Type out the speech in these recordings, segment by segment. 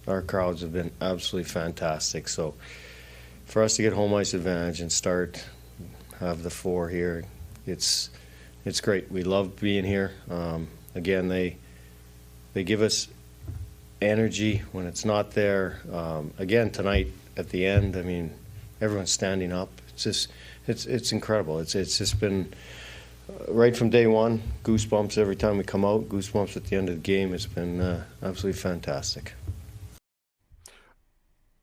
our crowds have been absolutely fantastic. So for us to get home ice advantage and have the 4 here, it's great. We love being here. Again, they give us energy when it's not there. Again, tonight at the end, I mean, everyone's standing up. It's incredible. It's just been right from day one, goosebumps every time we come out, goosebumps at the end of the game. It's been absolutely fantastic.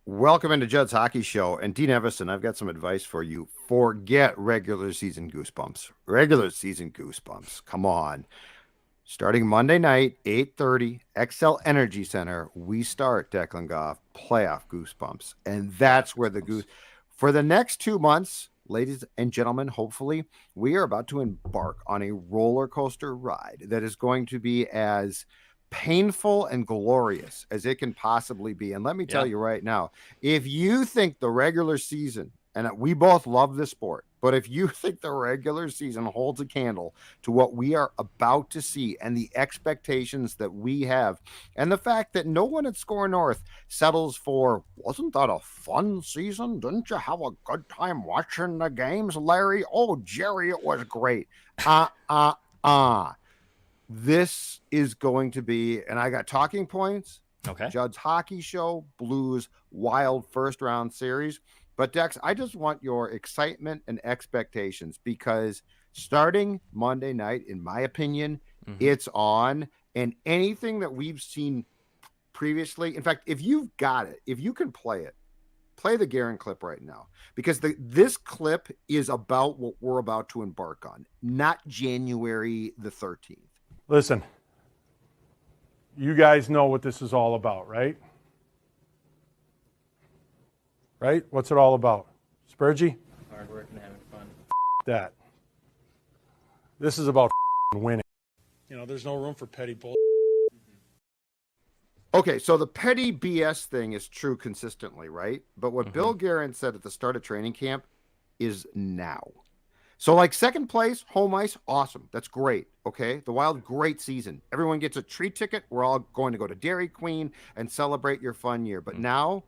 Welcome into Judd's Hockey Show. And Dean Evison, I've got some advice for you. Forget regular season goosebumps. Regular season goosebumps. Come on. Starting Monday night, 8:30, XL Energy Center, we start, Declan Goff, playoff goosebumps. And that's where for the next 2 months, ladies and gentlemen, hopefully, we are about to embark on a roller coaster ride that is going to be as painful and glorious as it can possibly be. And let me tell you right now, if you think the regular season, and we both love this sport, but if you think the regular season holds a candle to what we are about to see and the expectations that we have, and the fact that no one at Score North settles for, wasn't that a fun season? Didn't you have a good time watching the games, Larry? Oh, Jerry, it was great. This is going to be, and I got talking points. Okay. Judd's Hockey Show, Blues, wild first round series. But Dex, I just want your excitement and expectations, because starting Monday night, in my opinion, it's on. And anything that we've seen previously, in fact, if you've got it, if you can play it, play the Guerin clip right now, because this clip is about what we're about to embark on, not January the 13th. Listen, you guys know what this is all about, right? Right? What's it all about? Spurgey? Hard work and having fun. That. This is about winning. You know, there's no room for petty bull. Okay, so the petty BS thing is true consistently, right? But what Bill Guerin said at the start of training camp is now. So, like, second place, home ice, awesome. That's great, okay? The Wild, great season. Everyone gets a treat ticket. We're all going to go to Dairy Queen and celebrate your fun year. But now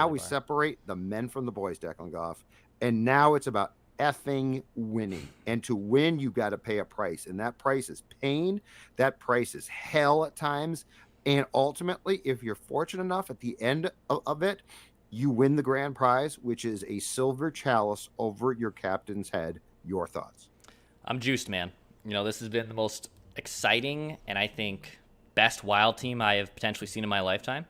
we separate the men from the boys, Declan Goff. And now it's about effing winning. And to win, you've got to pay a price. And that price is pain. That price is hell at times. And ultimately, if you're fortunate enough at the end of it, you win the grand prize, which is a silver chalice over your captain's head. Your thoughts? I'm juiced, man. You know, this has been the most exciting and I think best Wild team I have potentially seen in my lifetime.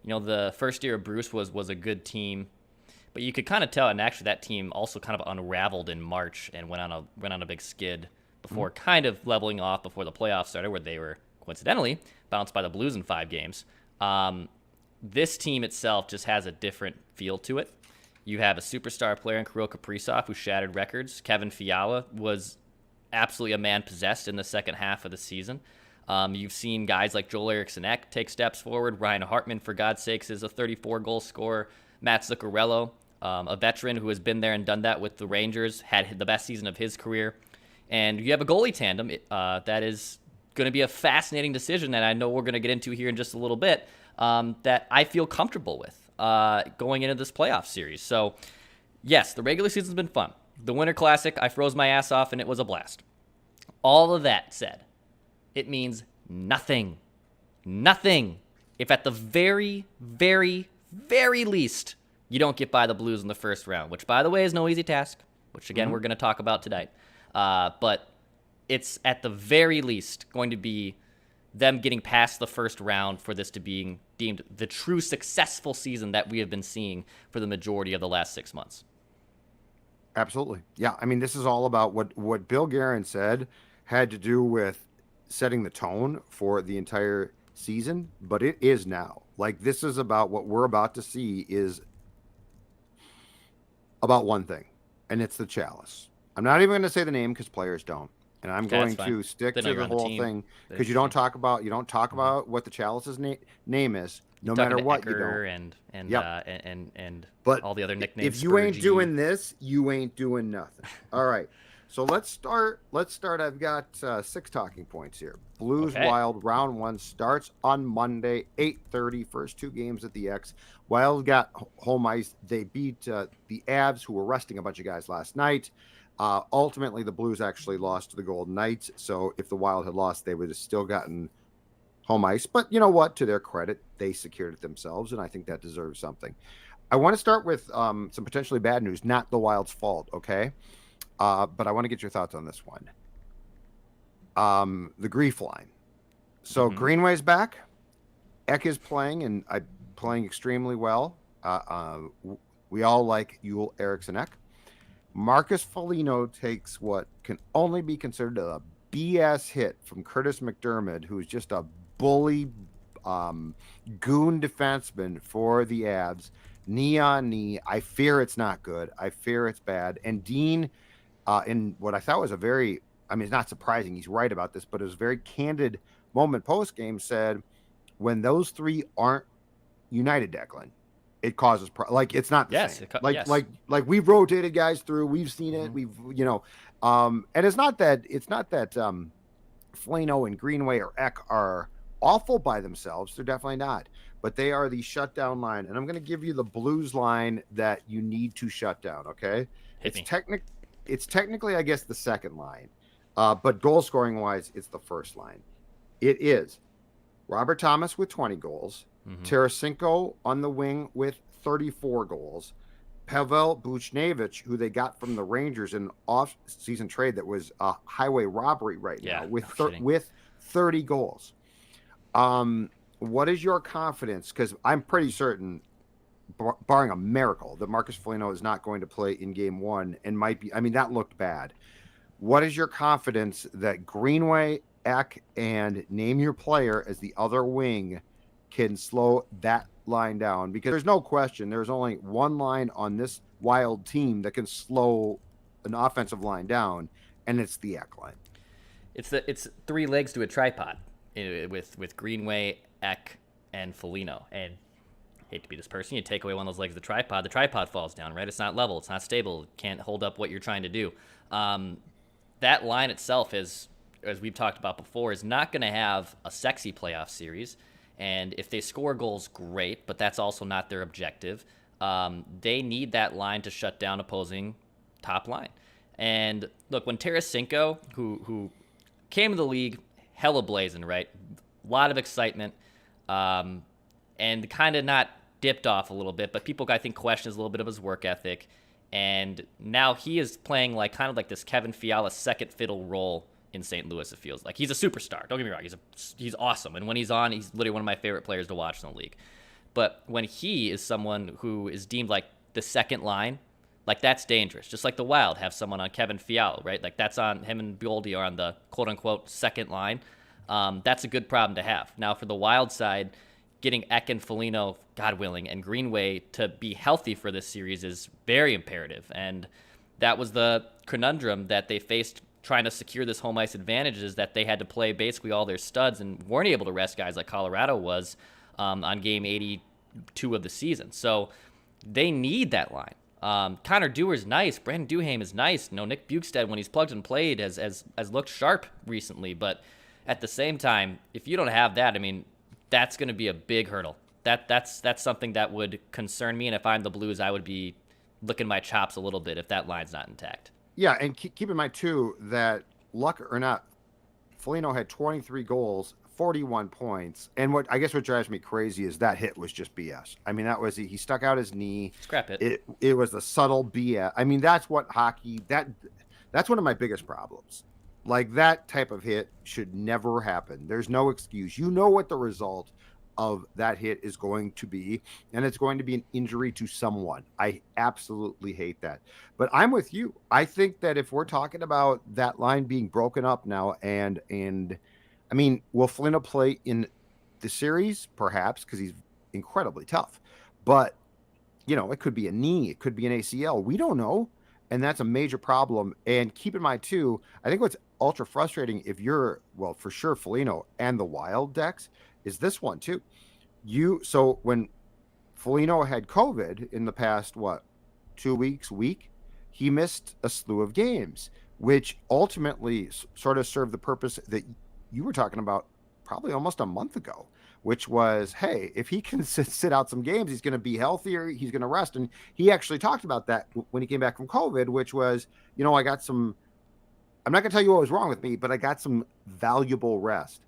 You know, the first year of Bruce was a good team, but you could kind of tell, and actually that team also kind of unraveled in March and went on a big skid before kind of leveling off before the playoffs started, where they were coincidentally bounced by the Blues in 5 games. This team itself just has a different feel to it. You have a superstar player in Kirill Kaprizov who shattered records. Kevin Fiala was absolutely a man possessed in the second half of the season. You've seen guys like Joel Eriksson Ek take steps forward. Ryan Hartman, for God's sakes, is a 34-goal scorer. Matt Zuccarello, a veteran who has been there and done that with the Rangers, had the best season of his career. And you have a goalie tandem that is going to be a fascinating decision that I know we're going to get into here in just a little bit, that I feel comfortable with going into this playoff series. So, yes, the regular season's been fun. The Winter Classic, I froze my ass off, and it was a blast. All of that said, it means nothing. Nothing. If at the very, very, very least, you don't get by the Blues in the first round, which, by the way, is no easy task, which, again, we're going to talk about tonight. But it's at the very least going to be them getting past the first round for this to being deemed the true successful season that we have been seeing for the majority of the last 6 months. Absolutely. Yeah, I mean, this is all about what Bill Guerin said had to do with setting the tone for the entire season, but it is now. Like, this is about what we're about to see is about one thing, and it's the chalice. I'm not even going to say the name because players don't. And I'm going to stick to the whole thing because you don't talk about what the chalice's name is, no matter what you don't. And but all the other nicknames. If you ain't doing this, you ain't doing nothing. All right. So let's start. I've got 6 talking points here. Blues Okay. Wild round 1 starts on Monday, 8:30. First 2 games at the X. Wild got home ice. They beat the Avs, who were resting a bunch of guys last night. Ultimately, the Blues actually lost to the Golden Knights. So if the Wild had lost, they would have still gotten home ice. But you know what? To their credit, they secured it themselves, and I think that deserves something. I want to start with some potentially bad news, not the Wild's fault, okay? But I want to get your thoughts on this one. The grief line. So Greenway's back. Ek is playing, and playing extremely well. We all like Yule Eriksson Ek. Marcus Foligno takes what can only be considered a BS hit from Curtis McDermott, who's just a bully goon defenseman for the Avs. Knee on knee. I fear it's not good. I fear it's bad. And Dean, in what I thought was it's not surprising, he's right about this, but it was a very candid moment post-game, said, when those 3 aren't united, Declan, it causes it's not the same. Like we've rotated guys through, we've seen it, we've and it's not that Foligno and Greenway or Ek are awful by themselves. They're definitely not, but they are the shutdown line. And I'm going to give you the Blues line that you need to shut down. Okay. It's technically, I guess, the second line, but goal scoring wise, it's the first line. It is Robert Thomas with 20 goals, Tarasenko on the wing with 34 goals, Pavel Buchnevich, who they got from the Rangers in an off-season trade that was a highway robbery now, with 30 goals. What is your confidence? Because I'm pretty certain, barring a miracle, that Marcus Foligno is not going to play in game 1 and might be. I mean, that looked bad. What is your confidence that Greenway, Ek, and name your player as the other wing can slow that line down? Because there's no question, there's only one line on this Wild team that can slow an offensive line down, and it's the Ek line. It's 3 legs to a tripod with Greenway, Ek, and Foligno. And hate to be this person, you take away one of those legs of the tripod falls down, right? It's not level, it's not stable, it can't hold up what you're trying to do. That line itself is, as we've talked about before, is not going to have a sexy playoff series. And if they score goals, great, but that's also not their objective. They need that line to shut down opposing top line. And look, when Tarasenko, who came to the league hella blazing, right? A lot of excitement, and kind of not dipped off a little bit, but people, I think, questions a little bit of his work ethic. And now he is playing kind of like this Kevin Fiala second fiddle role in St. Louis, it feels like. He's a superstar. Don't get me wrong. He's awesome. And when he's on, he's literally one of my favorite players to watch in the league. But when he is someone who is deemed like the second line, that's dangerous. Just like the Wild have someone on Kevin Fiala, right? That's on him, and Goldie are on the quote-unquote second line. That's a good problem to have. Now, for the Wild side, getting Ek and Foligno, God willing, and Greenway to be healthy for this series is very imperative. And that was the conundrum that they faced trying to secure this home ice advantage, is that they had to play basically all their studs and weren't able to rest guys like Colorado was on game 82 of the season. So they need that line. Connor Dewar's nice. Brandon Duhaime is nice. Nick Bukestad, when he's plugged and played, has looked sharp recently. But at the same time, if you don't have that, that's going to be a big hurdle. That's something that would concern me. And if I'm the Blues, I would be licking my chops a little bit if that line's not intact. Yeah, and keep in mind, too, that luck or not, Foligno had 23 goals, 41 points. And what drives me crazy is that hit was just BS. He stuck out his knee. Scrap it. It was the subtle BS. That's what hockey, that's one of my biggest problems. That type of hit should never happen. There's no excuse. You know what the result of that hit is going to be, and it's going to be an injury to someone. I absolutely hate that. But I'm with you. I think that if we're talking about that line being broken up now, and will Foligno play in the series? Perhaps, because he's incredibly tough. But, it could be a knee. It could be an ACL. We don't know. And that's a major problem. And keep in mind, too, I think what's ultra frustrating if you're, for sure, Foligno and the Wild decks, is this one, too. So when Foligno had COVID in the past, 2 weeks, he missed a slew of games. which ultimately sort of served the purpose that you were talking about probably almost a month ago, which was, hey, if he can sit out some games, he's going to be healthier, he's going to rest. And he actually talked about that when he came back from COVID, which was, I got some, I'm not going to tell you what was wrong with me, but I got some valuable rest.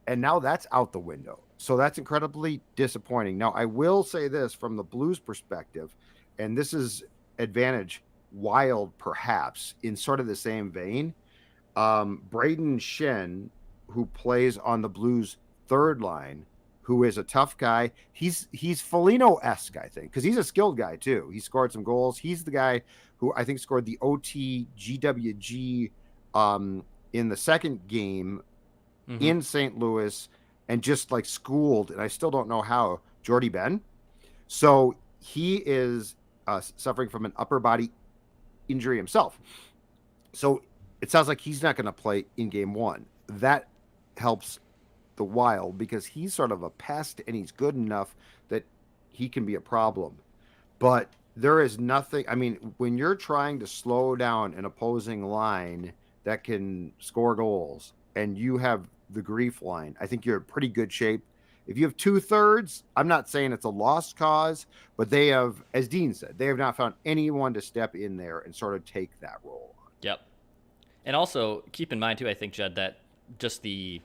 And now that's out the window. So that's incredibly disappointing. Now, I will say this from the Blues perspective, and this is advantage Wild, perhaps, in sort of the same vein. Braden Shen, who plays on the Blues third line, who is a tough guy. He's Foligno-esque, I think, because he's a skilled guy too. He scored some goals. He's the guy who I think scored the OT GWG in the second game in St. Louis, and just like schooled, and I still don't know how, Jordy Ben. So he is suffering from an upper body injury himself. So it sounds like he's not going to play in game one. That helps the Wild because he's sort of a pest and he's good enough that he can be a problem. But there is nothing, I mean, when you're trying to slow down an opposing line that can score goals and you have the grief line, I think you're in pretty good shape. If you have 2/3, I'm not saying it's a lost cause, but they have, as Dean said, they have not found anyone to step in there and sort of take that role. Yep. And also keep in mind too, I think, Judd, that just the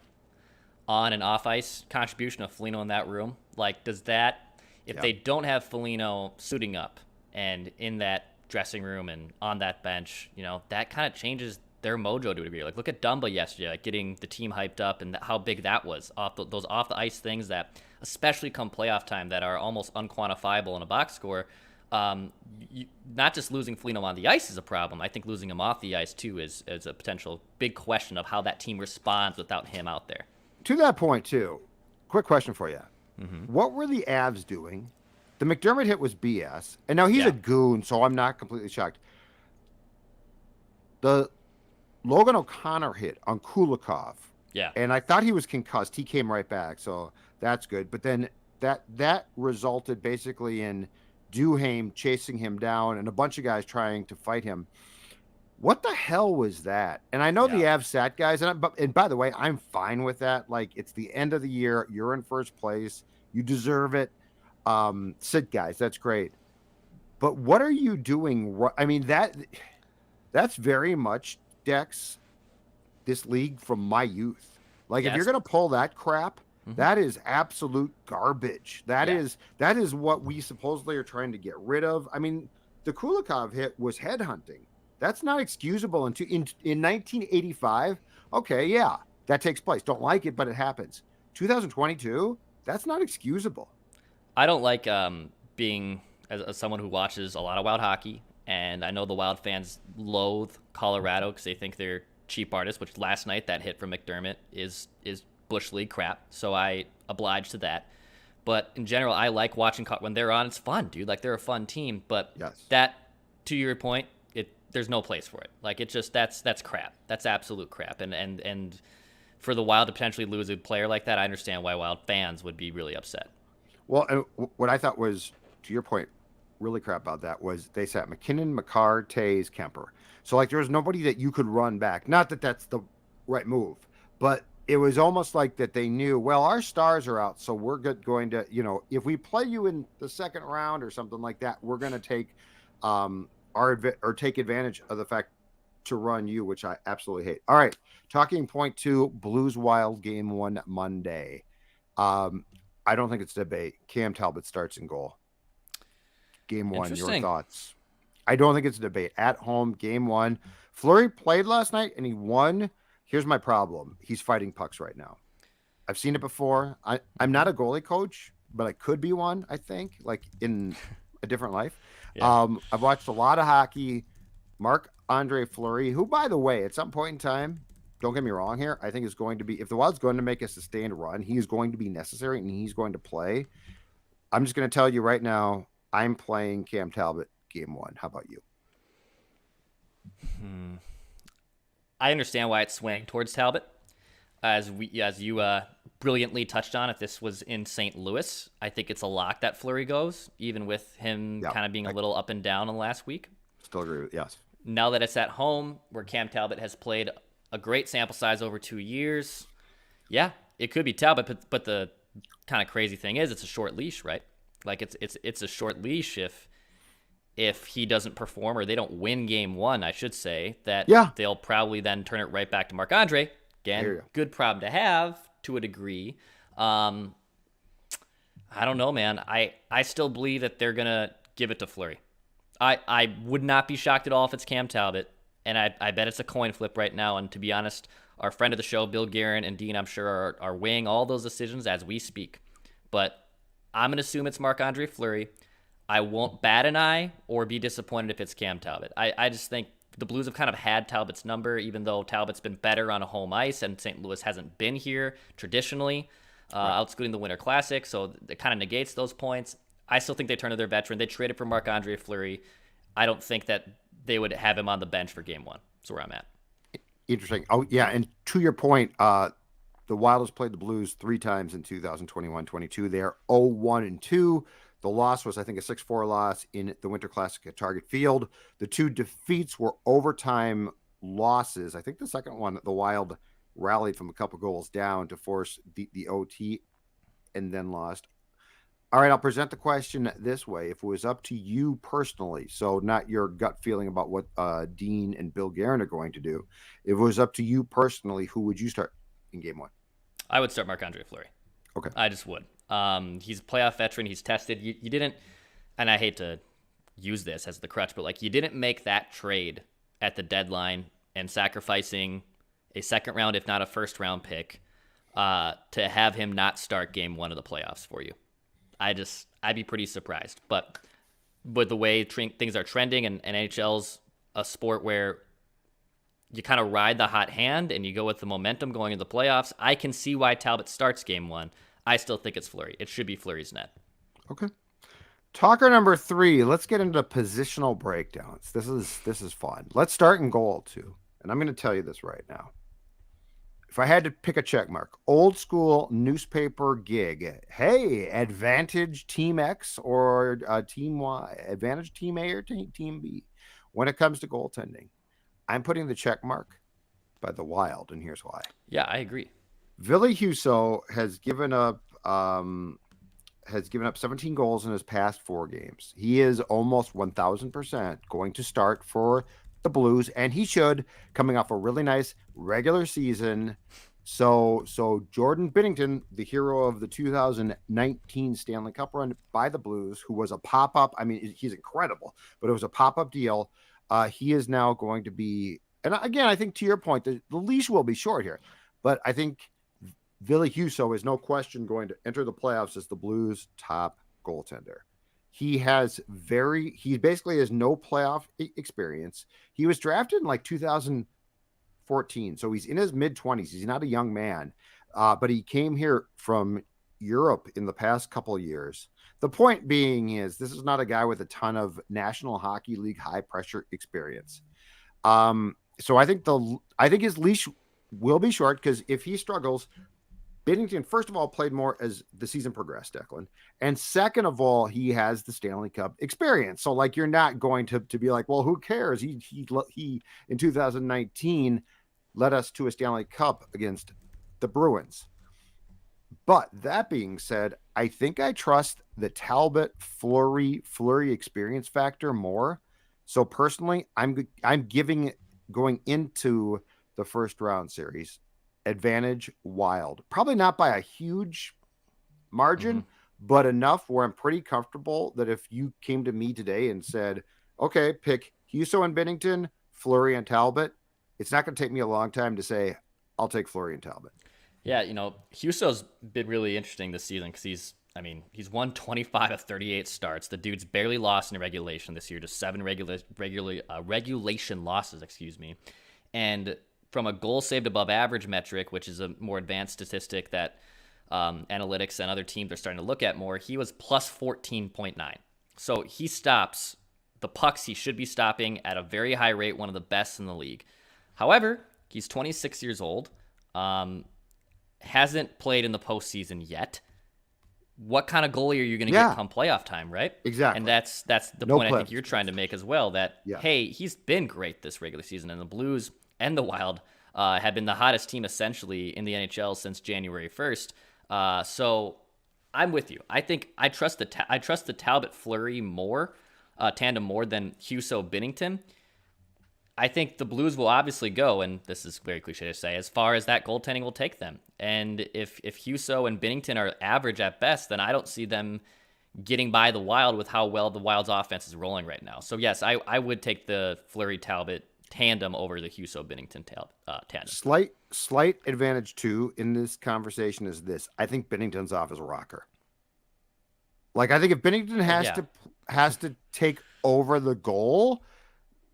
on and off ice contribution of Foligno in that room, like, does that, if they don't have Foligno suiting up and in that dressing room and on that bench, that kind of changes their mojo to a degree. Like, look at Dumba yesterday, like getting the team hyped up and how big that was off those off the ice things that, especially come playoff time, that are almost unquantifiable in a box score. Not just losing Foligno on the ice is a problem. I think losing him off the ice too is a potential big question of how that team responds without him out there. To that point too, quick question for you. What were the Avs doing? The McDermott hit was BS, and now he's a goon, so I'm not completely shocked. The Logan O'Connor hit on Kulikov. Yeah. And I thought he was concussed. He came right back, so that's good. But then that resulted basically in Duhaime chasing him down and a bunch of guys trying to fight him. What the hell was that? And I know the Avs sat guys, and by the way, I'm fine with that. Like, it's the end of the year. You're in first place. You deserve it. Sit guys. That's great. But what are you doing? I mean, that's very much Dex, this league from my youth. Like, if you're going to pull that crap, that is absolute garbage. That is what we supposedly are trying to get rid of. I mean, the Kulikov hit was headhunting. That's not excusable in 1985. Okay, yeah, that takes place. Don't like it, but it happens. 2022, that's not excusable. I don't like being as someone who watches a lot of Wild hockey. And I know the Wild fans loathe Colorado because they think they're cheap artists, which last night that hit from McDermott is Bush League crap. So I oblige to that. But in general, I like watching when they're on. It's fun, dude. Like, they're a fun team. But that, to your point, there's no place for it. Like, it's just that's crap. That's absolute crap. And for the Wild to potentially lose a player like that, I understand why Wild fans would be really upset. Well, and what I thought was, to your point, really crap about that was they sat McKinnon, Makar, Taves, Kemper. So, like, there was nobody that you could run back. Not that that's the right move, but it was almost like that they knew, well, our stars are out, so we're going to, if we play you in the second round or something like that, we're going to take take advantage of the fact to run you, which I absolutely hate. All right, talking point 2, Blues Wild game 1 Monday. I don't think it's debate. Cam Talbot starts in goal. Game 1, your thoughts? I don't think it's a debate. At home, game 1. Fleury played last night and he won. Here's my problem. He's fighting pucks right now. I've seen it before. I'm not a goalie coach, but I could be one, I think, like in a different life. I've watched a lot of hockey. Marc-Andre Fleury, who, by the way, at some point in time, don't get me wrong here, I think is going to be, if the Wild's going to make a sustained run, he is going to be necessary and he's going to play. I'm just going to tell you right now, I'm playing Cam Talbot game 1. How about you? I understand why it's swaying towards Talbot. As you brilliantly touched on, if this was in St. Louis, I think it's a lock that Fleury goes, even with him kind of being a little up and down in the last week. Still agree with, yes. now that it's at home, where Cam Talbot has played a great sample size over 2 years, yeah, it could be Talbot. But the kind of crazy thing is, it's a short leash, right? Like it's a short leash if he doesn't perform, or they don't win game one, I should say, that they'll probably then turn it right back to Marc-Andre. Again, good problem to have to a degree. I don't know, man. I still believe that they're going to give it to Fleury. I would not be shocked at all if it's Cam Talbot, and I bet it's a coin flip right now. And to be honest, our friend of the show, Bill Guerin and Dean, I'm sure, are weighing all those decisions as we speak. But I'm going to assume it's Marc-Andre Fleury. I won't bat an eye or be disappointed if it's Cam Talbot. I just think the Blues have kind of had Talbot's number, even though Talbot's been better on a home ice and St. Louis hasn't been here traditionally, outscooting the Winter Classic, so it kind of negates those points. I still think they turn to their veteran. They traded for Marc-Andre Fleury. I don't think that they would have him on the bench for game one. That's where I'm at. Interesting. Oh, yeah, and to your point, the Wild has played the Blues 3 times in 2021-22. They are 0-1-2. The loss was, I think, a 6-4 loss in the Winter Classic at Target Field. The 2 defeats were overtime losses. I think the second one, the Wild rallied from a couple goals down to force the OT and then lost. All right, I'll present the question this way. If it was up to you personally, so not your gut feeling about what Dean and Bill Guerin are going to do, if it was up to you personally, who would you start in game one? I would start Marc-Andre Fleury. Okay. I just would. He's a playoff veteran. He's tested. You didn't, and I hate to use this as the crutch, but like, you didn't make that trade at the deadline and sacrificing a second round, if not a first round pick, to have him not start game one of the playoffs for you. I'd be pretty surprised. But with the way things are trending, and NHL's a sport where you kind of ride the hot hand and you go with the momentum going into the playoffs, I can see why Talbot starts game one. I still think it's Fleury. It should be Fleury's net. Okay. Talker number 3. Let's get into positional breakdowns. This is fun. Let's start in goal too. And I'm going to tell you this right now. If I had to pick a check mark, old school newspaper gig, hey, advantage team X or team Y, advantage team A or team B. When it comes to goaltending, I'm putting the check mark by the Wild, and here's why. Yeah, I agree. Ville Husso has given up 17 goals in his past 4 games. He is almost 1,000% going to start for the Blues, and he should, coming off a really nice regular season. So Jordan Binnington, the hero of the 2019 Stanley Cup run by the Blues, who was a pop-up. I mean, he's incredible, but it was a pop-up deal. He is now going to be, and again, I think to your point, the leash will be short here, but I think Ville Husso is no question going to enter the playoffs as the Blues' top goaltender. He basically has no playoff experience. He was drafted in like 2014, so he's in his mid-20s. He's not a young man, but he came here from Europe in the past couple of years. The point being is, this is not a guy with a ton of National Hockey League high-pressure experience. So I think his leash will be short, because if he struggles, Binnington, first of all, played more as the season progressed, Declan. And second of all, he has the Stanley Cup experience. So, like, you're not going to be like, well, who cares? He in 2019 led us to a Stanley Cup against the Bruins. But that being said, I think I trust the Talbot Fleury experience factor more. So personally, I'm giving, going into the first round series, advantage Wild. Probably not by a huge margin, but enough where I'm pretty comfortable that if you came to me today and said, okay, pick Husso and Binnington, Fleury and Talbot, it's not going to take me a long time to say, I'll take Fleury and Talbot. Yeah, Husso's been really interesting this season because he's won 25 of 38 starts. The dude's barely lost in regulation this year, just 7 regulation losses, and from a goal saved above average metric, which is a more advanced statistic that analytics and other teams are starting to look at more, he was plus 14.9. So he stops the pucks he should be stopping at a very high rate, one of the best in the league. However, he's 26 years old, hasn't played in the postseason yet. what kind of goalie are you going to Yeah. get come playoff time, right? Exactly. And that's the No point I think clips. you're trying to make as well, that, Yeah. hey, he's been great this regular season, and the Blues and the Wild have been the hottest team essentially in the NHL since January 1st. So I'm with you. I think I trust the Talbot Fleury tandem more than Husso Binnington. I think the Blues will obviously go, and this is very cliche to say, as far as that goaltending will take them. And if Husso and Binnington are average at best, then I don't see them getting by the Wild with how well the Wild's offense is rolling right now. So yes, I would take the Fleury Talbot tandem over the Husso Binnington tandem. Slight advantage too in this conversation is this. I think Binnington's off as a rocker. Like, I think if Binnington has to take over the goal,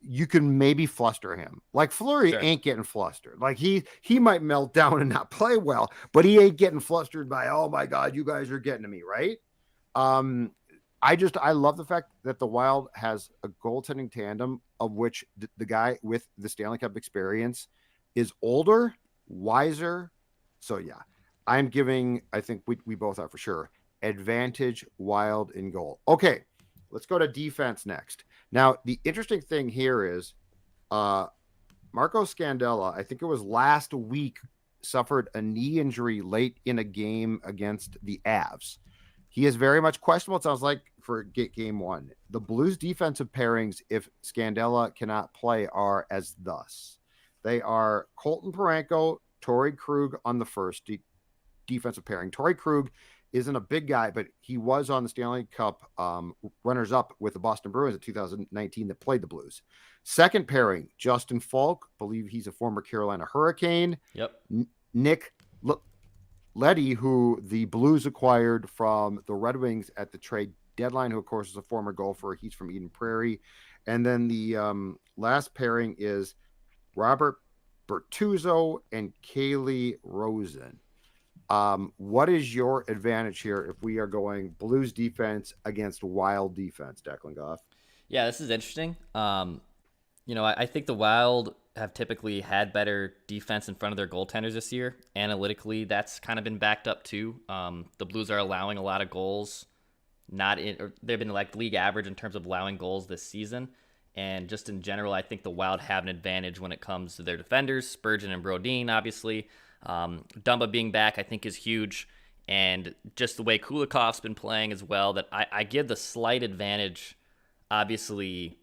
you can maybe fluster him. Like, Fleury ain't getting flustered. Like, he might melt down and not play well, but he ain't getting flustered by, oh my God, you guys are getting to me, right? I love the fact that the Wild has a goaltending tandem of which the guy with the Stanley Cup experience is older, wiser. So yeah, I'm giving, I think we both are for sure, advantage Wild in goal. Okay, let's go to defense next. Now, the interesting thing here is Marco Scandella, I think it was last week, suffered a knee injury late in a game against the Avs. He is very much questionable, it sounds like, for game one. The Blues defensive pairings, if Scandella cannot play, are as thus. They are Colton Parayko, Torrey Krug on the first defensive pairing. Torrey Krug isn't a big guy, but he was on the Stanley Cup runners-up with the Boston Bruins in 2019 that played the Blues. Second pairing, Justin Falk, believe he's a former Carolina Hurricane. Yep. Nick Leddy, who the Blues acquired from the Red Wings at the trade deadline, who, of course, is a former golfer. He's from Eden Prairie. And then the last pairing is Robert Bertuzzo and Kaylee Rosen. What is your advantage here if we are going Blues defense against Wild defense, Declan Goff? Yeah, this is interesting. I think the Wild have typically had better defense in front of their goaltenders this year. Analytically, that's kind of been backed up too. The Blues are allowing a lot of goals. They've been like league average in terms of allowing goals this season. And just in general, I think the Wild have an advantage when it comes to their defenders. Spurgeon and Brodin, obviously. Dumba being back, I think, is huge. And just the way Kulikov's been playing as well, that I give the slight advantage, obviously,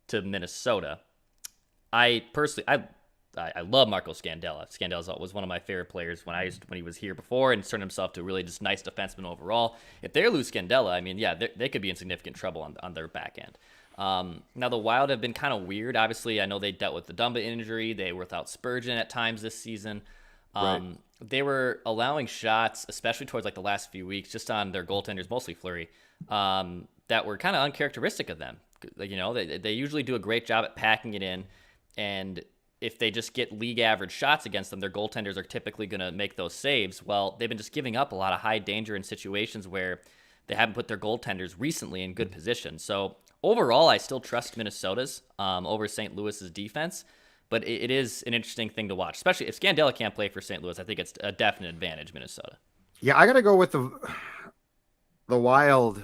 to Minnesota. I love Marco Scandella. Scandella was one of my favorite players when he was here before, and turned himself to a really just nice defenseman overall. If they lose Scandella, I mean, yeah, they could be in significant trouble on their back end. Now, the Wild have been kind of weird. Obviously, I know they dealt with the Dumba injury. They were without Spurgeon at times this season. Right. They were allowing shots, especially towards like the last few weeks, just on their goaltenders, mostly Fleury, that were kind of uncharacteristic of them. You know, they usually do a great job at packing it in, and if they just get league average shots against them, their goaltenders are typically going to make those saves. Well, they've been just giving up a lot of high danger in situations where they haven't put their goaltenders recently in good position. So overall, I still trust Minnesota's over St. Louis's defense. But it is an interesting thing to watch, especially if Scandella can't play for St. Louis. I think it's a definite advantage, Minnesota. Yeah, I got to go with the Wild.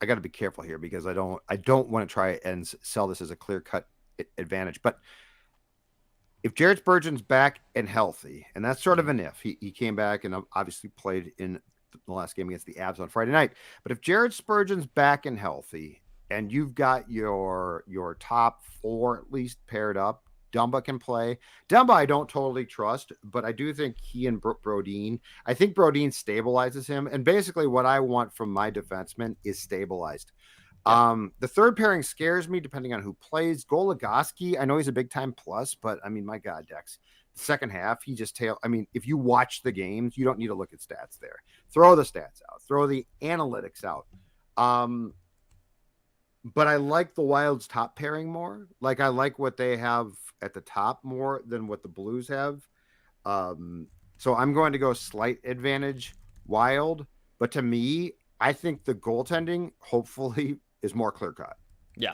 I got to be careful here because I don't want to try and sell this as a clear-cut advantage. But if Jared Spurgeon's back and healthy, and that's sort of an if, he came back and obviously played in the last game against the Avs on Friday night. But if Jared Spurgeon's back and healthy, and you've got your top four at least paired up, Dumba can play. Dumba I don't totally trust, but I do think he and Brodin, I think Brodin stabilizes him. And basically what I want from my defenseman is stabilized. Yeah. The third pairing scares me depending on who plays. Goligoski, I know he's a big time plus, but I mean, my God, Dex, the second half, he just if you watch the games, you don't need to look at stats there. Throw the stats out, throw the analytics out. But I like the Wild's top pairing more. Like, I like what they have at the top more than what the Blues have. So I'm going to go slight advantage Wild. But to me, I think the goaltending, hopefully, is more clear-cut. Yeah.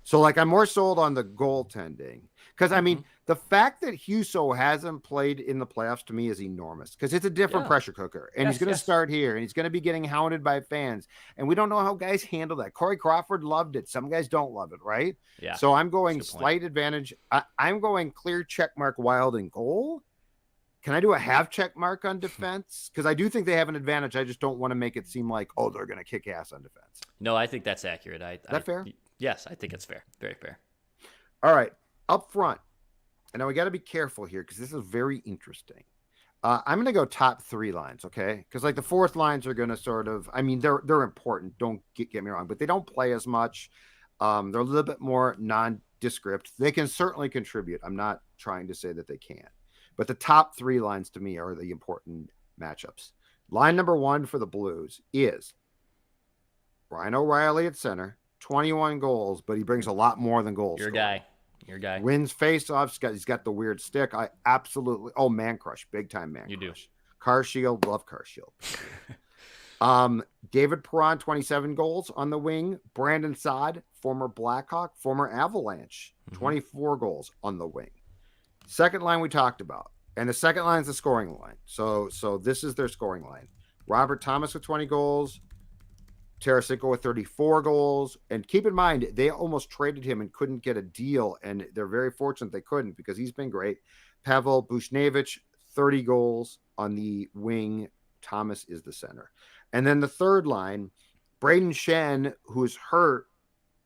So, like, I'm more sold on the goaltending because, I mean, the fact that Husso hasn't played in the playoffs to me is enormous because it's a different pressure cooker. And he's going to start here and he's going to be getting hounded by fans. And we don't know how guys handle that. Corey Crawford loved it. Some guys don't love it, right? Yeah. So I'm going slight advantage. I'm going clear check mark Wild in goal. Can I do a half check mark on defense? Because I do think they have an advantage. I just don't want to make it seem like, oh, they're going to kick ass on defense. No, I think that's accurate. Is that fair? Yes, I think it's fair. Very fair. All right. Up front. And now we got to be careful here because this is very interesting. I'm going to go top 3 lines, okay? Because like the fourth lines are going to sort of, I mean, they're important. Don't get me wrong, but they don't play as much. They're a little bit more nondescript. They can certainly contribute. I'm not trying to say that they can't. But the top 3 lines to me are the important matchups. Line number 1 for the Blues is Ryan O'Reilly at center, 21 goals, but he brings a lot more than goals. Your guy. Wins faceoffs. He's got the weird stick. I absolutely. Oh, man crush. Big time man crush. You do. Car Shield. Love Car Shield. David Perron, 27 goals on the wing. Brandon Saad, former Blackhawk, former Avalanche, 24 goals on the wing. Second line we talked about. And the second line is the scoring line. So this is their scoring line. Robert Thomas with 20 goals. Tarasenko with 34 goals. And keep in mind, they almost traded him and couldn't get a deal. And they're very fortunate they couldn't because he's been great. Pavel Buchnevich, 30 goals on the wing. Thomas is the center. And then the third line, Braden Shen, who's hurt.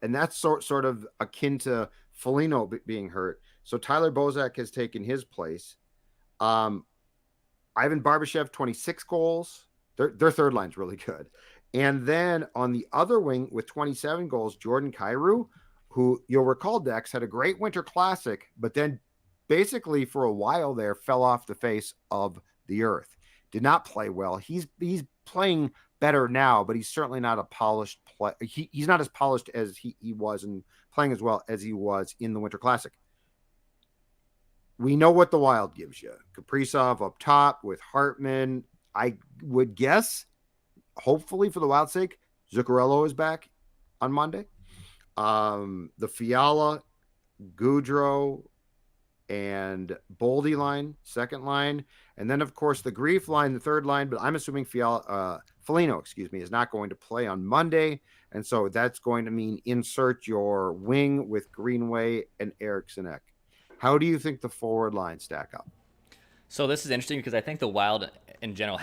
And that's sort of akin to Foligno being hurt. So Tyler Bozak has taken his place. Ivan Barbashev, 26 goals. Their third line's really good. And then on the other wing with 27 goals, Jordan Kyrou, who you'll recall, Dex, had a great Winter Classic, but then basically for a while there fell off the face of the earth. Did not play well. He's playing better now, but he's certainly not a polished play. He's not as polished as he was and playing as well as he was in the Winter Classic. We know what the Wild gives you. Kaprizov up top with Hartman. I would guess, hopefully for the Wild's sake, Zuccarello is back on Monday. The Fiala, Goudreau, and Boldy line, second line. And then, of course, the Grief line, the third line. But I'm assuming Foligno, is not going to play on Monday. And so that's going to mean insert your wing with Greenway and Eriksson Ek. How do you think the forward line stack up? So this is interesting because I think the Wild in general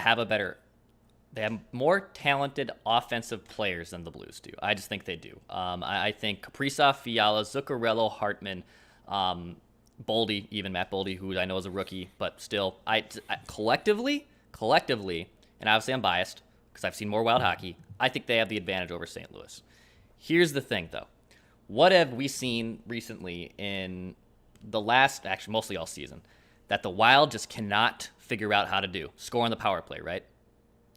they have more talented offensive players than the Blues do. I just think they do. I think Kaprizov, Fiala, Zuccarello, Hartman, Boldy, even Matt Boldy, who I know is a rookie, but still, I collectively, and obviously I'm biased because I've seen more Wild hockey, I think they have the advantage over St. Louis. Here's the thing, though. What have we seen recently in the last, actually mostly all season, that the Wild just cannot figure out how to do? Score on the power play, right?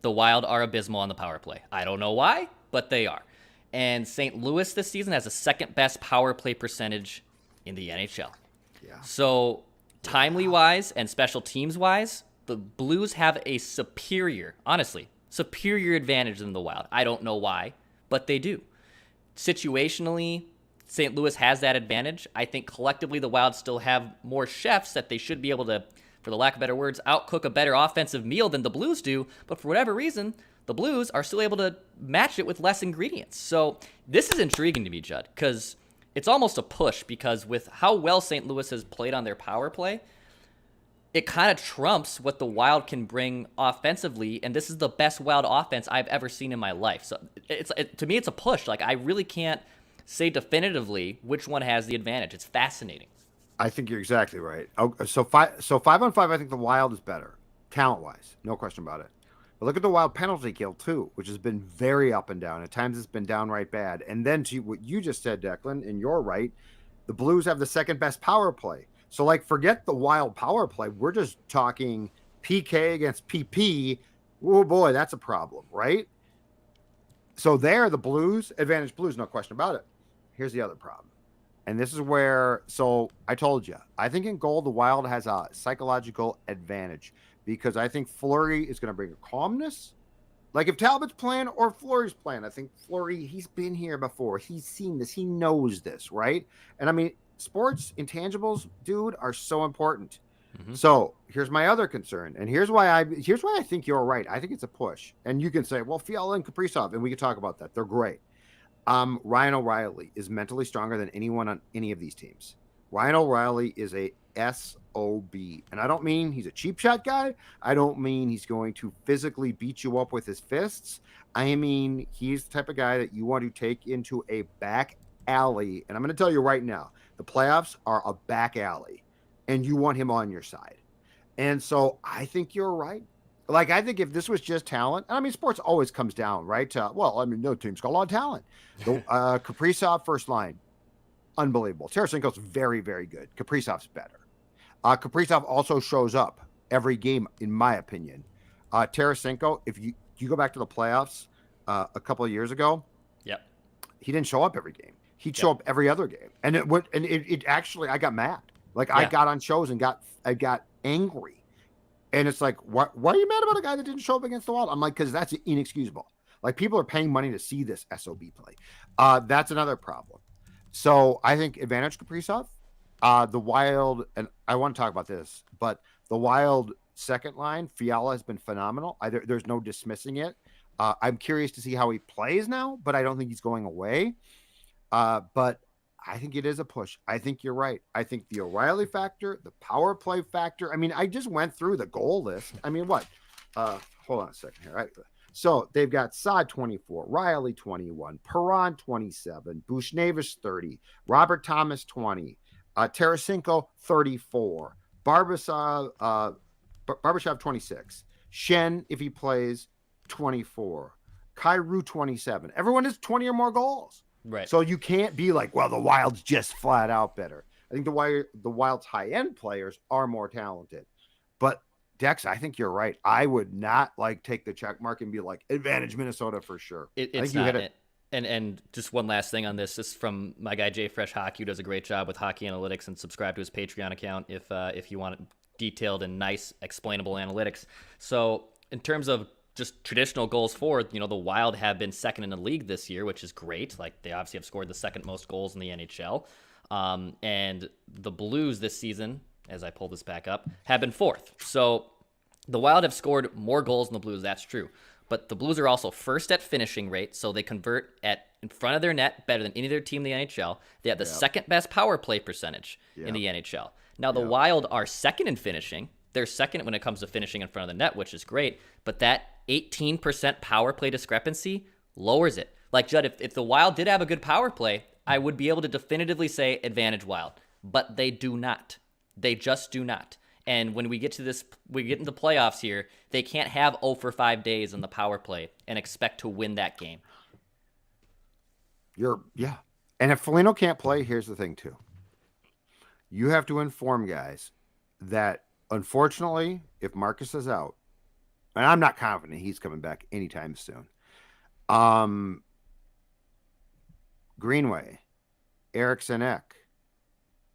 The Wild are abysmal on the power play. I don't know why, but they are. And St. Louis this season has the second best power play percentage in the NHL. Yeah. So timely-wise and special teams-wise, the Blues have a superior advantage than the Wild. I don't know why, but they do. Situationally, St. Louis has that advantage. I think collectively the Wild still have more chefs that they should be able to, for the lack of better words, outcook a better offensive meal than the Blues do. But for whatever reason, the Blues are still able to match it with less ingredients. So this is intriguing to me, Judd, because it's almost a push because with how well St. Louis has played on their power play, it kind of trumps what the Wild can bring offensively, and this is the best Wild offense I've ever seen in my life. So to me, it's a push. Like, I really can't say definitively which one has the advantage. It's fascinating. I think you're exactly right. So 5-on-5, I think the Wild is better, talent-wise, no question about it. But look at the Wild penalty kill, too, which has been very up and down. At times it's been downright bad. And then to what you just said, Declan, and you're right, the Blues have the second best power play. So, like, forget the Wild power play. We're just talking PK against PP. Oh, boy, that's a problem, right? So there, the Blues, advantage Blues, no question about it. Here's the other problem. And this is where, so I told you, I think in goal, the Wild has a psychological advantage because I think Fleury is going to bring a calmness, Like if Talbot's playing or Fleury's playing, I think Fleury, he's been here before. He's seen this. He knows this, right? And I mean, sports intangibles, dude, are so important. Mm-hmm. So here's my other concern, and here's why I think you're right. I think it's a push, and you can say, well, Fiala and Kaprizov, and we can talk about that. They're great. Ryan O'Reilly is mentally stronger than anyone on any of these teams. Ryan O'Reilly is a SOB. And I don't mean he's a cheap shot guy. I don't mean he's going to physically beat you up with his fists. I mean, he's the type of guy that you want to take into a back alley. And I'm going to tell you right now, the playoffs are a back alley, and you want him on your side. And so I think you're right. Like, I think if this was just talent, and I mean, sports always comes down, right? No team's got a lot of talent. The Kaprizov first line, unbelievable. Tarasenko's very, very good. Kaprizov's better. Kaprizov also shows up every game, in my opinion. Tarasenko, if you go back to the playoffs a couple of years ago, yep, he didn't show up every game. He'd show up every other game, and it actually, I got mad. Like I got on shows and I got angry, and it's like, why are you mad about a guy that didn't show up against the Wild? I'm like, because that's inexcusable. Like, people are paying money to see this SOB play. That's another problem. So I think advantage Kaprizov. The Wild, and I want to talk about this, but the Wild second line, Fiala has been phenomenal. There's no dismissing it. I'm curious to see how he plays now, but I don't think he's going away. But I think it is a push. I think you're right. I think the O'Reilly factor, the power play factor. I mean, I just went through the goal list. I mean, what? Hold on a second here. Right. So they've got Saad 24, Riley 21, Perron 27, Bushnavis 30, Robert Thomas 20, Tarasenko 34, Barbashev 26, Shen, if he plays, 24, Kyrou 27. Everyone has 20 or more goals. Right. So you can't be like, well, the Wild's just flat out better. I think the Wild's high-end players are more talented. But Dex, I think you're right. I would not take the check mark and be like, advantage Minnesota for sure. It's not it. And just one last thing on this. This is from my guy Jay Fresh Hockey, who does a great job with hockey analytics, and subscribe to his Patreon account if you want detailed and nice explainable analytics. So in terms of just traditional goals for, the Wild have been second in the league this year, which is great. Like, they obviously have scored the second most goals in the NHL. And the Blues this season, as I pull this back up, have been fourth. So the Wild have scored more goals than the Blues, that's true. But the Blues are also first at finishing rate, so they convert in front of their net better than any other team in the NHL. They have the second best power play percentage in the NHL. Now, the Wild are second in finishing. They're second when it comes to finishing in front of the net, which is great. But that 18% power play discrepancy lowers it. Like, Judd, if the Wild did have a good power play, I would be able to definitively say advantage Wild. But they do not. They just do not. And when we get to this, we get into the playoffs here, they can't have 0 for 5 days in the power play and expect to win that game. And if Foligno can't play, here's the thing too. You have to inform guys that, unfortunately, if Marcus is out, and I'm not confident he's coming back anytime soon, Greenway, Eriksson Ek,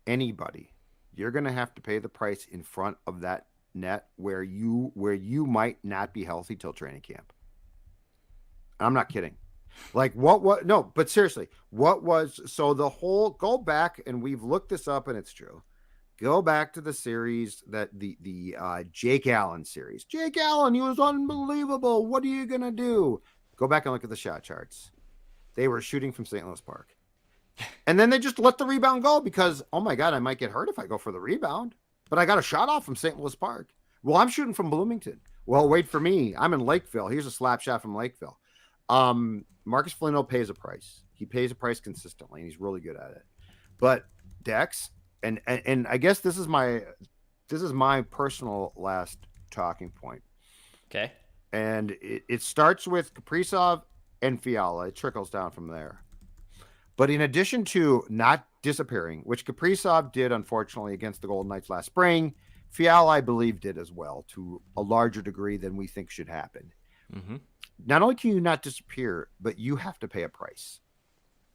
anybody, you're going to have to pay the price in front of that net where you might not be healthy till training camp. I'm not kidding. Like, no, but seriously, so the whole, go back, and we've looked this up and it's true. Go back to the series, that the Jake Allen series. Jake Allen, he was unbelievable. What are you going to do? Go back and look at the shot charts. They were shooting from St. Louis Park. And then they just let the rebound go because, oh my God, I might get hurt if I go for the rebound. But I got a shot off from St. Louis Park. Well, I'm shooting from Bloomington. Well, wait for me. I'm in Lakeville. Here's a slap shot from Lakeville. Marcus Foligno pays a price. He pays a price consistently, and he's really good at it. But Dex, and I guess this is my personal last talking point. Okay. And it starts with Kaprizov and Fiala. It trickles down from there. But in addition to not disappearing, which Kaprizov did, unfortunately, against the Golden Knights last spring, Fiala, I believe, did as well, to a larger degree than we think should happen. Mm-hmm. Not only can you not disappear, but you have to pay a price.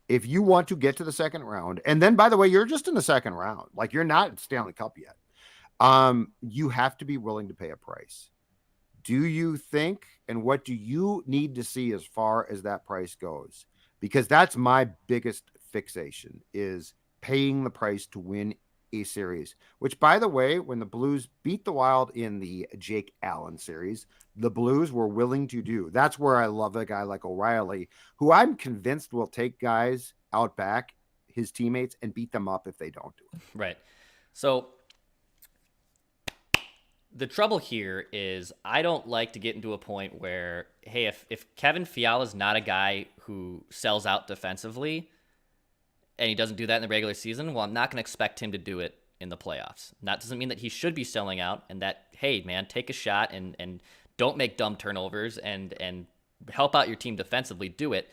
If you want to get to the second round, and then, by the way, you're just in the second round. Like, you're not at Stanley Cup yet. You have to be willing to pay a price. do you think, and what do you need to see as far as that price goes? Because that's my biggest fixation, is paying the price to win a series, which, by the way, when the Blues beat the Wild in the Jake Allen series, the Blues were willing to do. That's where I love a guy like O'Reilly, who I'm convinced will take guys out back, his teammates, and beat them up if they don't do it. Right. So the trouble here is I don't like to get into a point where, hey, if Kevin Fiala is not a guy who sells out defensively and he doesn't do that in the regular season, well, I'm not going to expect him to do it in the playoffs. And that doesn't mean that he should be selling out and that, hey, man, take a shot and don't make dumb turnovers and help out your team defensively. Do it.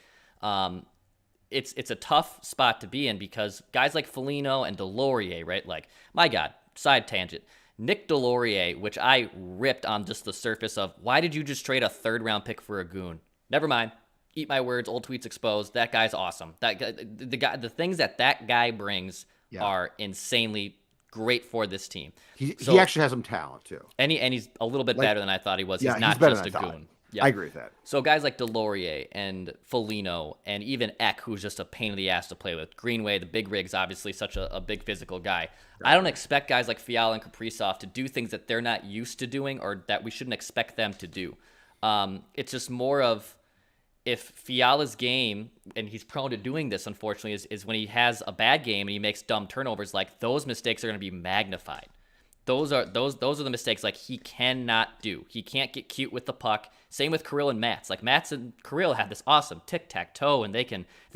It's a tough spot to be in because guys like Foligno and Delorier, right? Like, my God, side tangent. Nick Delorier, which I ripped on just the surface of, why did you just trade a third-round pick for a goon? Never mind. Eat my words. Old tweets exposed. That guy's awesome. That guy, the things that guy brings are insanely great for this team. He actually has some talent too, and he's a little bit better than I thought he was. Yeah, he's not better just a than I thought. goon. Yeah. I agree with that. So guys like Delorier and Foligno and even Eck, who's just a pain in the ass to play with. Greenway, the big rig's obviously such a big physical guy. Right. I don't expect guys like Fiala and Kaprizov to do things that they're not used to doing or that we shouldn't expect them to do. It's just more of, if Fiala's game, and he's prone to doing this, unfortunately, is when he has a bad game and he makes dumb turnovers, like those mistakes are going to be magnified. Those are the mistakes like he cannot do. He can't get cute with the puck. Same with Kirill and Mats. Like Mats and Kirill have this awesome tic-tac-toe, and they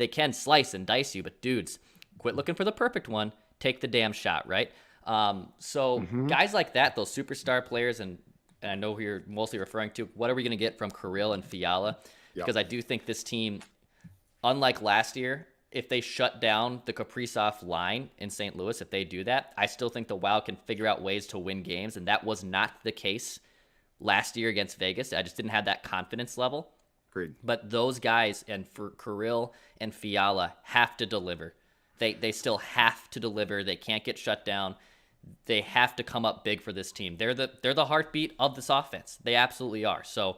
can slice and dice you. But dudes, quit looking for the perfect one. Take the damn shot, right? Guys like that, those superstar players, and I know who you're mostly referring to. What are we going to get from Kirill and Fiala? Because I do think this team, unlike last year, if they shut down the Kaprizov line in St. Louis, if they do that, I still think the Wild can figure out ways to win games, and that was not the case last year against Vegas. I just didn't have that confidence level. Agreed. But those guys, and for Kirill and Fiala, have to deliver. They still have to deliver. They can't get shut down. They have to come up big for this team. They're the heartbeat of this offense. They absolutely are. So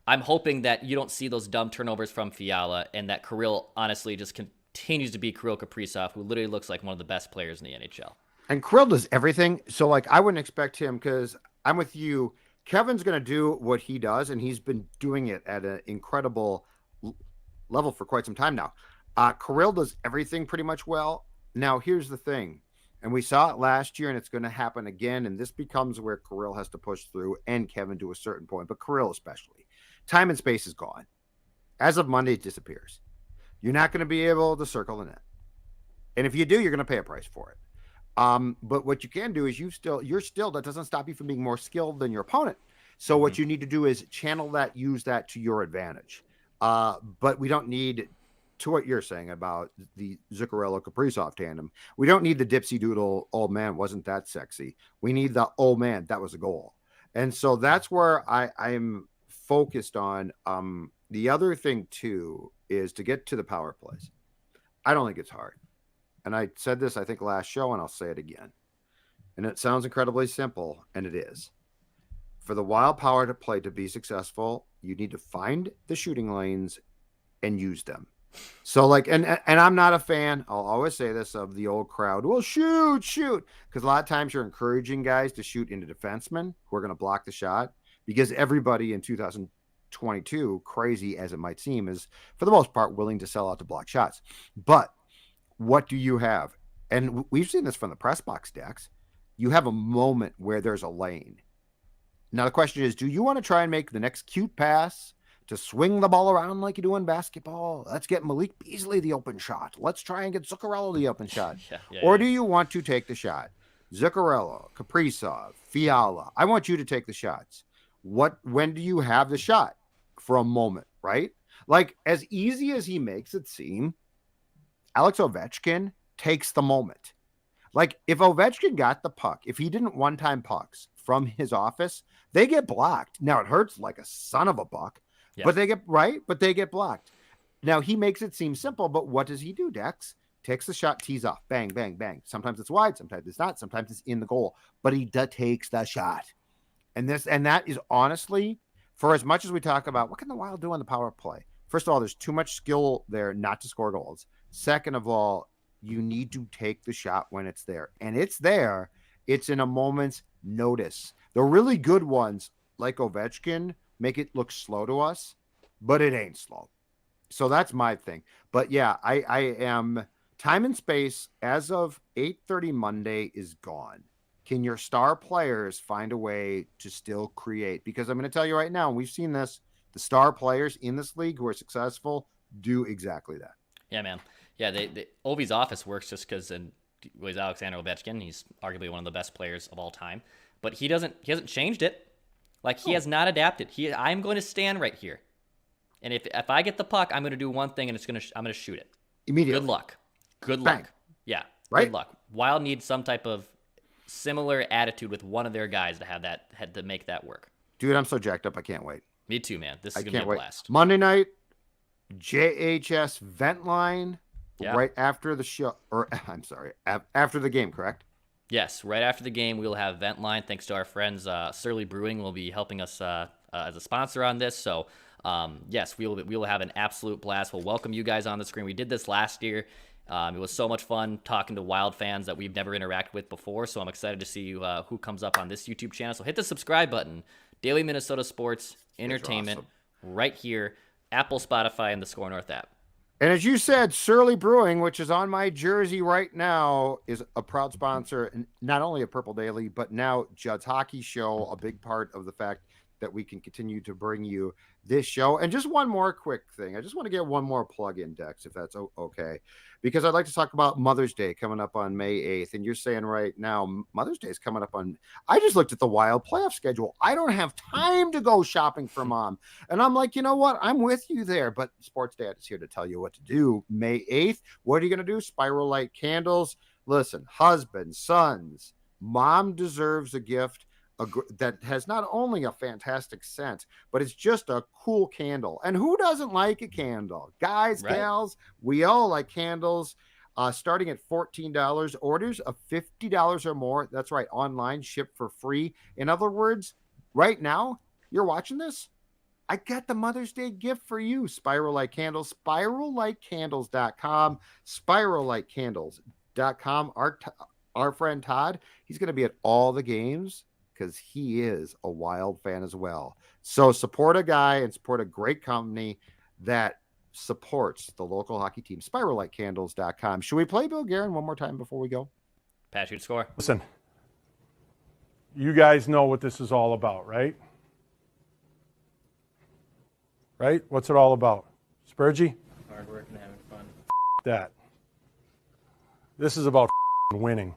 I'm hoping that you don't see those dumb turnovers from Fiala and that Kirill honestly just continues to be Kirill Kaprizov, who literally looks like one of the best players in the NHL. And Kirill does everything. So, like, I wouldn't expect him, because I'm with you. Kevin's going to do what he does, and he's been doing it at an incredible level for quite some time now. Kirill does everything pretty much well. Now, here's the thing, and we saw it last year, and it's going to happen again, and this becomes where Kirill has to push through, and Kevin to a certain point, but Kirill especially. Time and space is gone. As of Monday, it disappears. You're not going to be able to circle the net. And if you do, you're going to pay a price for it. But what you can do is that doesn't stop you from being more skilled than your opponent. So what you need to do is channel that, use that to your advantage. But we don't need, to what you're saying about the Zuccarello-Kaprizov tandem, we don't need the dipsy doodle old man wasn't that sexy. We need the old man that was a goal. And so that's where I'm focused on. The other thing too is to get to the power plays. I don't think it's hard. And I said this, I think, last show, and I'll say it again. And it sounds incredibly simple, and it is. For the Wild power to play to be successful, you need to find the shooting lanes and use them. So, like, and I'm not a fan, I'll always say this, of the old crowd, well, shoot. Because a lot of times you're encouraging guys to shoot into defensemen who are going to block the shot. Because everybody in 2022, crazy as it might seem, is, for the most part, willing to sell out to block shots. But what do you have? And we've seen this from the press box decks. You have a moment where there's a lane. Now, the question is, do you want to try and make the next cute pass to swing the ball around like you do in basketball? Let's get Malik Beasley the open shot. Let's try and get Zuccarello the open shot. Or do you want to take the shot? Zuccarello, Kaprizov, Fiala, I want you to take the shots. When do you have the shot? For a moment, right? Like, as easy as he makes it seem, Alex Ovechkin takes the moment. Like, if Ovechkin got the puck, if he didn't one-time pucks from his office, they get blocked. Now, it hurts like a son of a buck, but they get blocked. Now, he makes it seem simple, but what does he do, Dex? Takes the shot, tees off, bang, bang, bang. Sometimes it's wide, sometimes it's not, sometimes it's in the goal, but he takes the shot. And that is honestly for as much as we talk about what can the Wild do on the power play, first of all, there's too much skill there not to score goals. Second of all, you need to take the shot when it's there. And it's there. It's in a moment's notice. The really good ones, like Ovechkin, make it look slow to us, but it ain't slow. So that's my thing. But yeah, I am time and space as of 8:30 Monday is gone. Can your star players find a way to still create? Because I'm going to tell you right now, and we've seen this, the star players in this league who are successful do exactly that. Yeah, man. Yeah, Ovi's office works just because was Alexander Ovechkin. He's arguably one of the best players of all time, but he hasn't changed it. Like, he has not adapted. I'm going to stand right here, and if I get the puck, I'm going to do one thing, and I'm going to shoot it Immediately. Good Bang. luck. Yeah, right? Good luck. Wild needs some type of similar attitude with one of their guys to have that to make that work. Dude, I'm so jacked up. I can't wait. Me too, man. This is going to be a blast. Monday night, JHS vent line right after the show, or I'm sorry, after the game, correct? Yes, right after the game, we will have vent line. Thanks to our friends, Surly Brewing will be helping us as a sponsor on this. So, yes, we will have an absolute blast. We'll welcome you guys on the screen. We did this last year. It was so much fun talking to Wild fans that we've never interacted with before. So I'm excited to see who comes up on this YouTube channel. So hit the subscribe button. Daily Minnesota Sports Entertainment right here. Apple, Spotify, and the Score North app. And as you said, Surly Brewing, which is on my jersey right now, is a proud sponsor, and not only of Purple Daily, but now Judd's Hockey Show, a big part of the fact that we can continue to bring you this show. And just one more quick thing. I just want to get one more plug in, Dex, if that's okay, because I'd like to talk about Mother's Day coming up on May 8th. And you're saying right now, Mother's Day is coming up on, I just looked at the Wild playoff schedule. I don't have time to go shopping for mom. And I'm like, you know what? I'm with you there, but Sports Dad is here to tell you what to do. May 8th, what are you going to do? Spiral Light candles. Listen, husbands, sons, mom deserves a gift that has not only a fantastic scent, but it's just a cool candle. And who doesn't like a candle? Guys, gals, we all like candles. Starting at $14, orders of $50 or more. That's right, online, shipped for free. In other words, right now, you're watching this, I got the Mother's Day gift for you. Spiral Light Candles, spirallightcandles.com, spirallightcandles.com. Our friend Todd, he's going to be at all the games, because he is a Wild fan as well. So support a guy and support a great company that supports the local hockey team. SpiralLightCandles.com. Should we play Bill Guerin one more time before we go? Pat, shoot score. Listen, you guys know what this is all about, right? Right? What's it all about? Spurgey? Hard work and having fun. That. This is about winning.